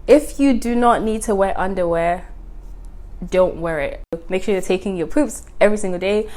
if you do not need to wear underwear, don't wear it. Make sure you're taking your poops every single day.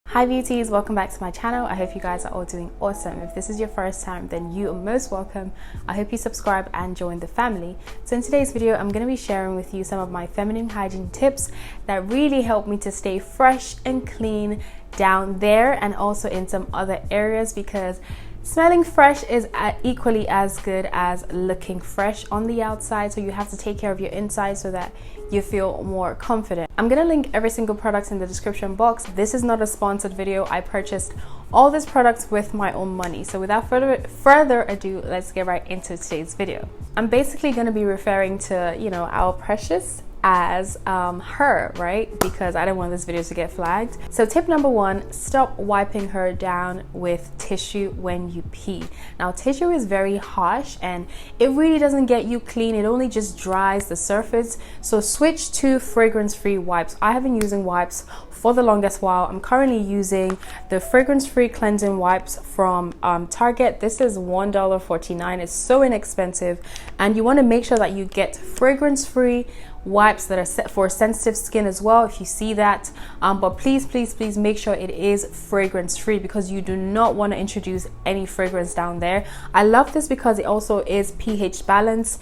Hi beauties, welcome back to my channel. I hope you guys are all doing awesome. If this is your first time, then you are most welcome. I hope you subscribe and join the family. So in today's video, I'm going to be sharing with you some of my feminine hygiene tips that really help me to stay fresh and clean down there and also in some other areas, because smelling fresh is equally as good as looking fresh on the outside. So you have to take care of your inside so that you feel more confident. I'm gonna link every single product in the description box. This is not a sponsored video. I purchased all these products with my own money. So without further ado, let's get right into today's video. I'm basically gonna be referring to, our precious as her, right? Because I don't want this video to get flagged. So tip number one, stop wiping her down with tissue when you pee. Now tissue is very harsh and it really doesn't get you clean. It only just dries the surface. So switch to fragrance-free wipes. I have been using wipes for the longest while. I'm currently using the fragrance-free cleansing wipes from Target. This is $1.49. It's so inexpensive, and you want to make sure that you get fragrance-free wipes that are set for sensitive skin as well, if you see that, but please make sure it is fragrance free, because you do not want to introduce any fragrance down there. I love this because it also is pH balanced.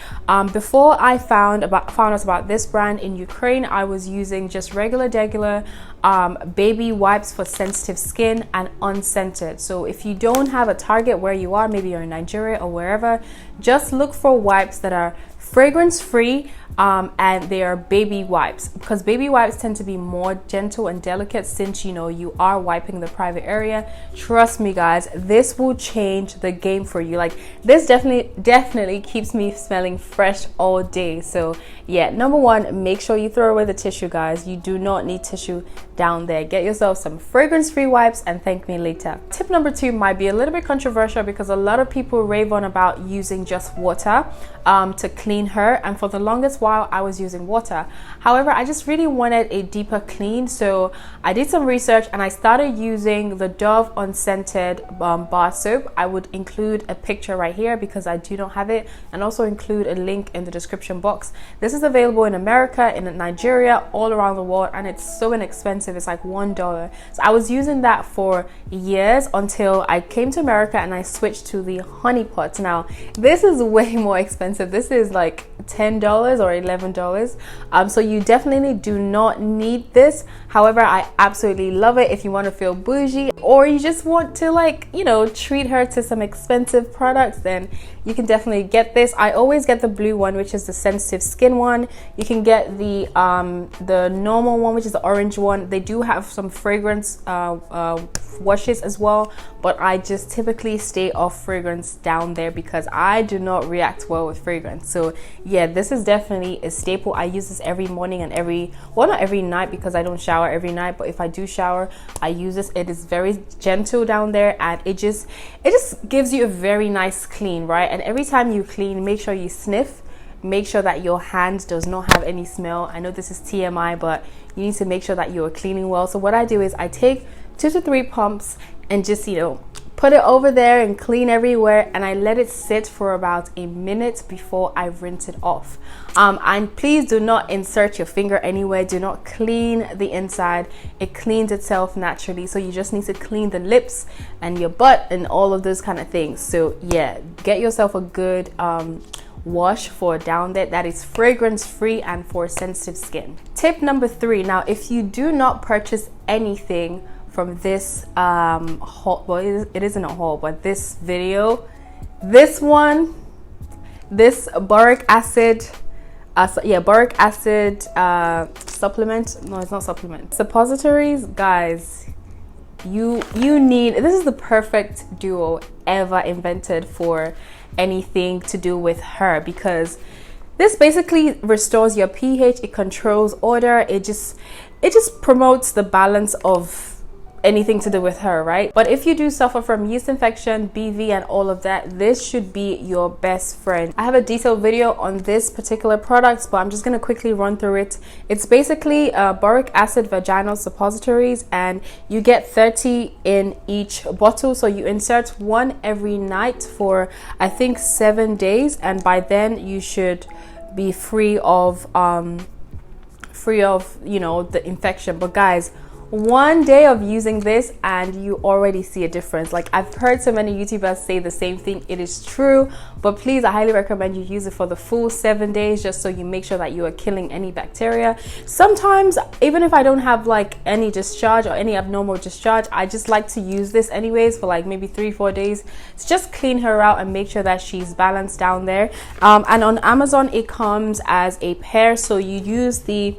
Before I found out about this brand in Ukraine, I was using just regular baby wipes for sensitive skin and unscented. So if you don't have a Target where you are, maybe you're in Nigeria or wherever, just look for wipes that are fragrance free and they are baby wipes, because baby wipes tend to be more gentle and delicate since you are wiping the private area. Trust me guys, this will change the game for you. Like, this definitely keeps me smelling fresh all day. So yeah, number one, make sure you throw away the tissue, guys. You do not need tissue down there. Get yourself some fragrance free wipes and thank me later. Tip number two might be a little bit controversial, because a lot of people rave on about using just water to clean her, and for the longest while I was using water. However, I just really wanted a deeper clean, so I did some research and I started using the Dove unscented bar soap. I would include a picture right here because I do not have it, and also include a link in the description box. This is available in America, in Nigeria, all around the world, and it's so inexpensive. It's like $1. So I was using that for years until I came to America and I switched to the honey pots. Now this is way more expensive. This is like $10 or $11. So you definitely do not need this. However, I absolutely love it if you want to feel bougie, or you just want to treat her to some expensive products, then you can definitely get this. I always get the blue one, which is the sensitive skin one. You can get the normal one, which is the orange one. They do have some fragrance washes as well, but I just typically stay off fragrance down there because I do not react well with fragrance. So yeah, this is definitely a staple. I use this every morning and not every night, because I don't shower every night, but if I do shower, I use this. It is very gentle down there, and it just gives you a very nice clean, right? And every time you clean, make sure you sniff. Make sure that your hand does not have any smell. I know this is TMI, but you need to make sure that you're cleaning well. So what I do is I take 2 to 3 pumps and just put it over there and clean everywhere, and I let it sit for about a minute before I rinse it off. And please do not insert your finger anywhere. Do not clean the inside. It cleans itself naturally. So you just need to clean the lips and your butt and all of those kind of things. So yeah, get yourself a good wash for down there that is fragrance free and for sensitive skin. Tip number 3. Now, if you do not purchase anything from this haul, well, it isn't a haul, but this video, this Boric Acid Boric Acid supplement. No, it's not supplement. Suppositories, guys. You need, this is the perfect duo ever invented for anything to do with her, because this basically restores your pH, it controls odor, it just promotes the balance of anything to do with her, right? But if you do suffer from yeast infection, BV, and all of that, this should be your best friend. I have a detailed video on this particular product, but I'm just going to quickly run through it. It's basically boric acid vaginal suppositories, and you get 30 in each bottle. So you insert one every night for I think 7 days, and by then you should be free of you know, the infection. But guys, 1 day of using this and you already see a difference. Like, I've heard so many YouTubers say the same thing. It is true, but please, I highly recommend you use it for the full 7 days, just so you make sure that you are killing any bacteria. Sometimes, even if I don't have like any discharge or any abnormal discharge, I just like to use this anyways for like maybe 3-4 days to just clean her out and make sure that she's balanced down there. And on Amazon, it comes as a pair, so you use the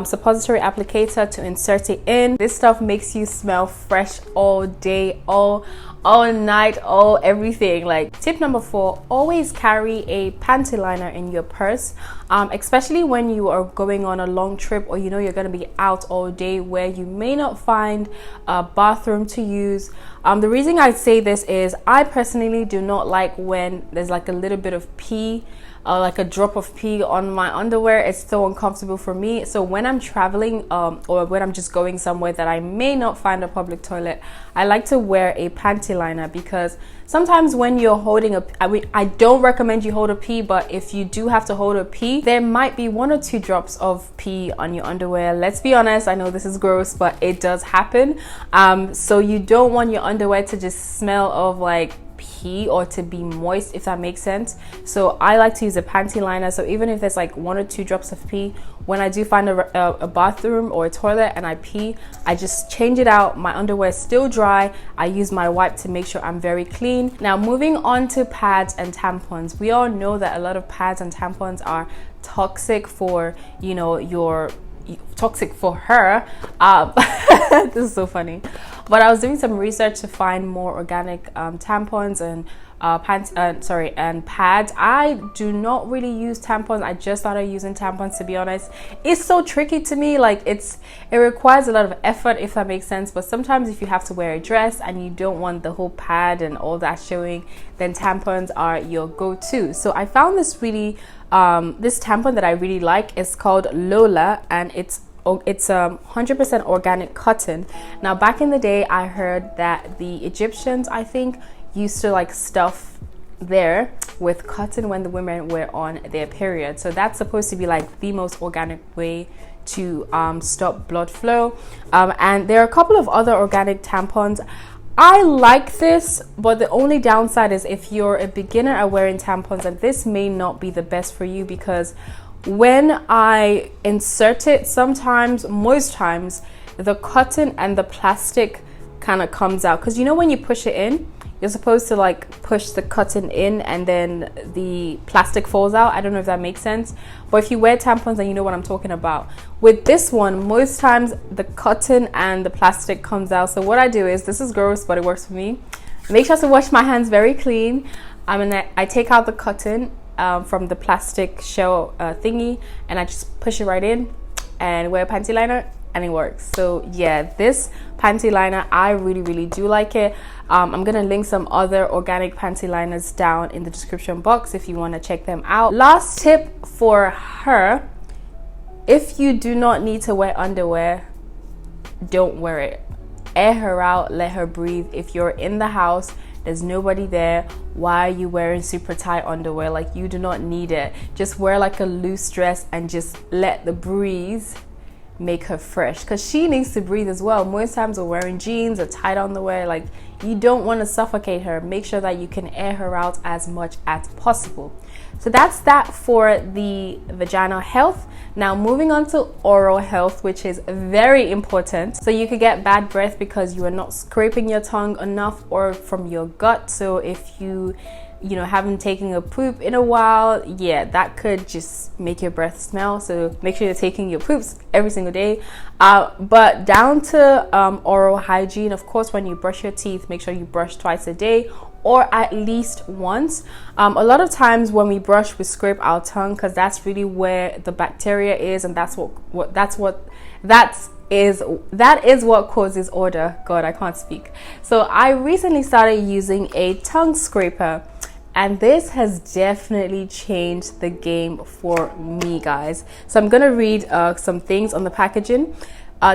suppository applicator to insert it in. This stuff makes you smell fresh all day, all night, all everything. Like, tip number 4, always carry a panty liner in your purse, especially when you are going on a long trip, or you know you're going to be out all day where you may not find a bathroom to use. The reason I say this is I personally do not like when there's like a little bit of pee, like a drop of pee on my underwear. It's so uncomfortable for me. So when I'm traveling or when I'm just going somewhere that I may not find a public toilet, I like to wear a panty liner, because sometimes when you're holding I don't recommend you hold a pee, but if you do have to hold a pee, there might be 1 or 2 drops of pee on your underwear. Let's be honest, I know this is gross, but it does happen. So you don't want your underwear to just smell of like pee or to be moist, if that makes sense. So I like to use a panty liner. So even if there's like 1 or 2 drops of pee, when I do find a bathroom or a toilet and I pee, I just change it out. My underwear is still dry. I use my wipe to make sure I'm very clean. Now, moving on to pads and tampons. We all know that a lot of pads and tampons are toxic for, you know, toxic for her. This is so funny. But I was doing some research to find more organic tampons and and pads. I do not really use tampons. I just started using tampons, to be honest. It's so tricky to me. Like, it requires a lot of effort, if that makes sense. But sometimes if you have to wear a dress and you don't want the whole pad and all that showing, then tampons are your go-to. So I found this really this tampon that I really like. It's called Lola, and it's 100% organic cotton. Now, back in the day, I heard that the Egyptians, I think, used to like stuff there with cotton when the women were on their period. So that's supposed to be like the most organic way to stop blood flow. And there are a couple of other organic tampons. I like this, but the only downside is if you're a beginner at wearing tampons, and this may not be the best for you, because when I insert it, most times the cotton and the plastic kind of comes out, because you know when you push it in, you're supposed to like push the cotton in and then the plastic falls out. I don't know if that makes sense, but if you wear tampons, then you know what I'm talking about. With this one, most times the cotton and the plastic comes out. So what I do is, this is gross, but it works for me. Make sure to wash my hands very clean. And I take out the cotton from the plastic shell thingy, and I just push it right in and wear a panty liner, and it works. So yeah, this panty liner, I really do like it. I'm gonna link some other organic panty liners down in the description box if you want to check them out. Last tip for her: if you do not need to wear underwear, don't wear it. Air her out, let her breathe. If you're in the house, there's nobody there, why are you wearing super tight underwear? Like, you do not need it. Just wear like a loose dress and just let the breeze make her fresh, because she needs to breathe as well. Most times we're wearing jeans or tight underwear. Like, you don't want to suffocate her. Make sure that you can air her out as much as possible. So that's that for the vaginal health. Now moving on to oral health, which is very important. So you could get bad breath because you are not scraping your tongue enough, or from your gut. So if you haven't taken a poop in a while, yeah, that could just make your breath smell. So make sure you're taking your poops every single day. But down to oral hygiene, of course, when you brush your teeth, make sure you brush twice a day, or at least once. A lot of times when we brush, we scrape our tongue, because that's really where the bacteria is, and that's that is what causes odor. God, I can't speak. So I recently started using a tongue scraper, and this has definitely changed the game for me, guys. So I'm gonna read some things on the packaging.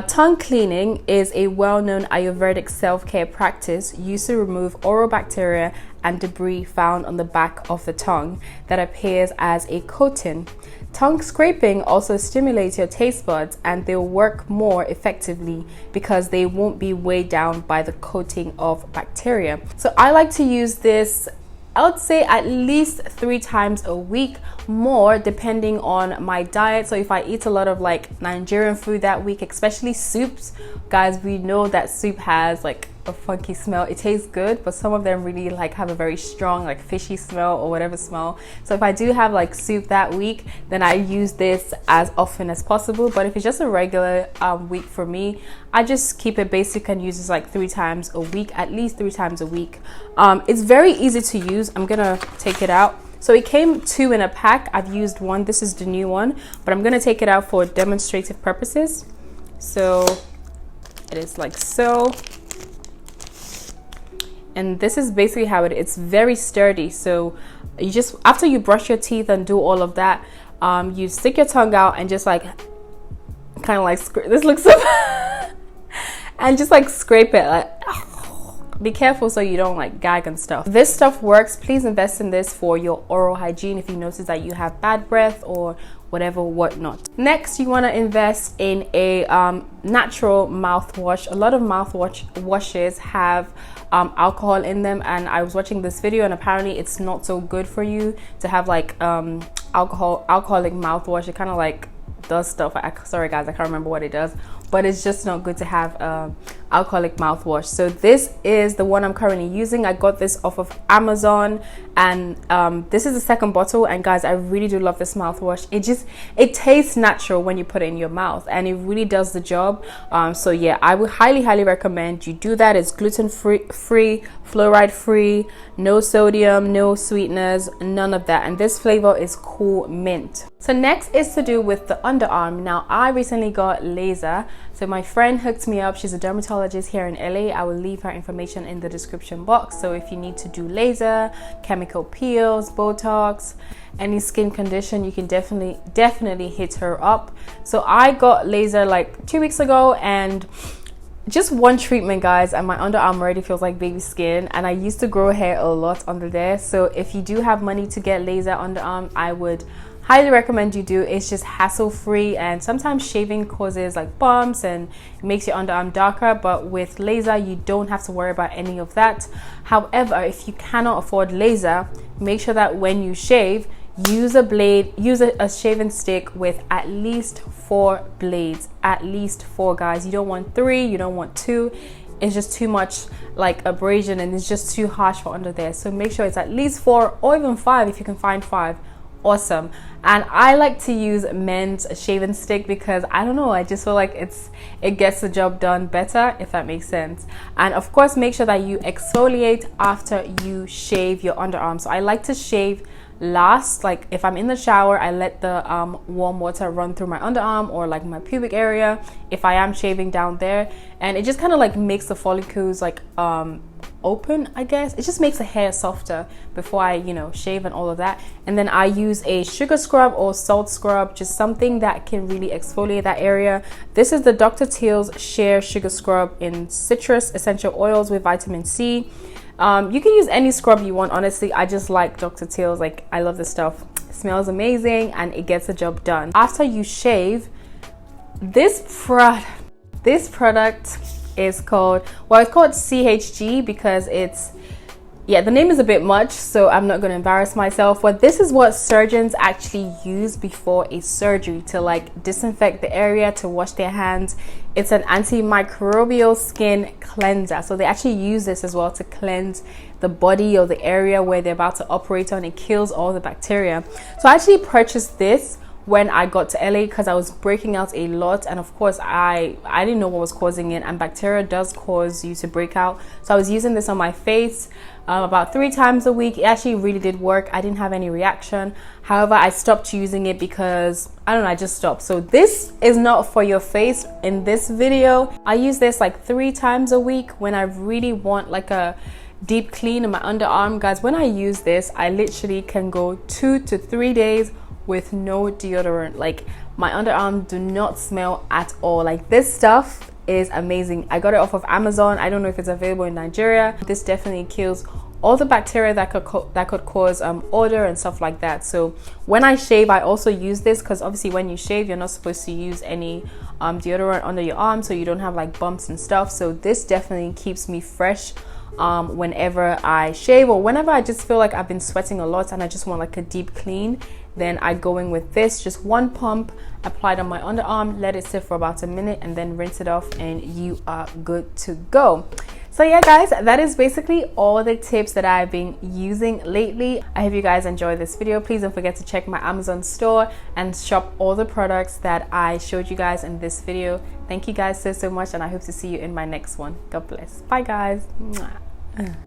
Tongue cleaning is a well-known Ayurvedic self-care practice used to remove oral bacteria and debris found on the back of the tongue that appears as a coating. Tongue scraping also stimulates your taste buds, and they'll work more effectively because they won't be weighed down by the coating of bacteria. So I like to use this, I would say, at least 3 times a week, more depending on my diet. So if I eat a lot of like Nigerian food that week, especially soups, guys, we know that soup has like a funky smell. It tastes good, but some of them really like have a very strong like fishy smell or whatever smell. So if I do have like soup that week, then I use this as often as possible. But if it's just a regular week for me, I just keep it basic and use this like 3 times a week, at least 3 times a week. It's very easy to use. I'm gonna take it out. So it came 2 in a pack. I've used 1. This is the new one, but I'm gonna take it out for demonstrative purposes. So it is like so. And this is basically how it's very sturdy. So you just, after you brush your teeth and do all of that, you stick your tongue out and just like kind of like this looks so and just like scrape it. Like, be careful so you don't like gag and stuff. This stuff works. Please invest in this for your oral hygiene if you notice that you have bad breath or whatever whatnot. Next, you want to invest in a natural mouthwash. A lot of mouthwashes have alcohol in them, and I was watching this video and apparently it's not so good for you to have like alcoholic mouthwash. It kind of like does stuff. Sorry guys, I can't remember what it does, but it's just not good to have alcoholic mouthwash. So this is the one I'm currently using. I got this off of Amazon, and this is the 2nd bottle, and guys, I really do love this mouthwash. It tastes natural when you put it in your mouth, and it really does the job. So yeah, I would highly recommend you do that. It's gluten free, fluoride free, no sodium, no sweeteners, none of that, and this flavor is cool mint. So next is to do with the underarm. Now I recently got laser. So my friend hooked me up. She's a dermatologist here in LA. I will leave her information in the description box. So if you need to do laser, chemical peels, Botox, any skin condition, you can definitely hit her up. So I got laser like 2 weeks ago, and just 1 treatment, guys, and my underarm already feels like baby skin. And I used to grow hair a lot under there. So if you do have money to get laser underarm, I would highly recommend you do. It's just hassle free, and sometimes shaving causes like bumps and it makes your underarm darker, but with laser you don't have to worry about any of that. However, if you cannot afford laser, make sure that when you shave, use a blade, use a shaving stick with at least 4 blades, at least 4, guys. You don't want 3, you don't want 2. It's just too much like abrasion, and it's just too harsh for under there. So make sure it's at least 4 or even 5 if you can find 5. Awesome. And I like to use men's shaving stick because I don't know, I just feel like it gets the job done better, if that makes sense. And of course, make sure that you exfoliate after you shave your underarm. So I like to shave last. Like if I'm in the shower, I let the warm water run through my underarm or like my pubic area if I am shaving down there, and it just kind of like makes the follicles like open, I guess. It just makes the hair softer before I, you know, shave and all of that. And then I use a sugar scrub or salt scrub, just something that can really exfoliate that area. This is the Dr. Teal's Shea Sugar Scrub in citrus essential oils with vitamin C. You can use any scrub you want, honestly. I just like Dr. Teal's. Like, I love this stuff. It smells amazing and it gets the job done. After you shave, this product is called, well, it's called CHG because it's, yeah, the name is a bit much, so I'm not going to embarrass myself. But this is what surgeons actually use before a surgery to like disinfect the area, to wash their hands. It's an antimicrobial skin cleanser. So they actually use this as well to cleanse the body or the area where they're about to operate on. It kills all the bacteria. So I actually purchased this when I got to LA because I was breaking out a lot, and of course I didn't know what was causing it, and bacteria does cause you to break out. So I was using this on my face about 3 times a week. It actually really did work. I didn't have any reaction. However, I stopped using it because I don't know, I just stopped. So this is not for your face in this video. I use this like 3 times a week when I really want like a deep clean in my underarm. Guys, when I use this, I literally can go 2 to 3 days with no deodorant. Like, my underarm do not smell at all. Like, this stuff is amazing. I got it off of Amazon. I don't know if it's available in Nigeria. This definitely kills all the bacteria that could cause odor and stuff like that. So when I shave, I also use this because obviously when you shave, you're not supposed to use any deodorant under your arm, so you don't have like bumps and stuff. So this definitely keeps me fresh whenever I shave, or whenever I just feel like I've been sweating a lot and I just want like a deep clean. Then I go in with this, just 1 pump, applied on my underarm, let it sit for about a minute, and then rinse it off, and you are good to go. So yeah, guys, that is basically all the tips that I've been using lately. I hope you guys enjoyed this video. Please don't forget to check my Amazon store and shop all the products that I showed you guys in this video. Thank you guys so much, and I hope to see you in my next one. God bless. Bye, guys. Mwah.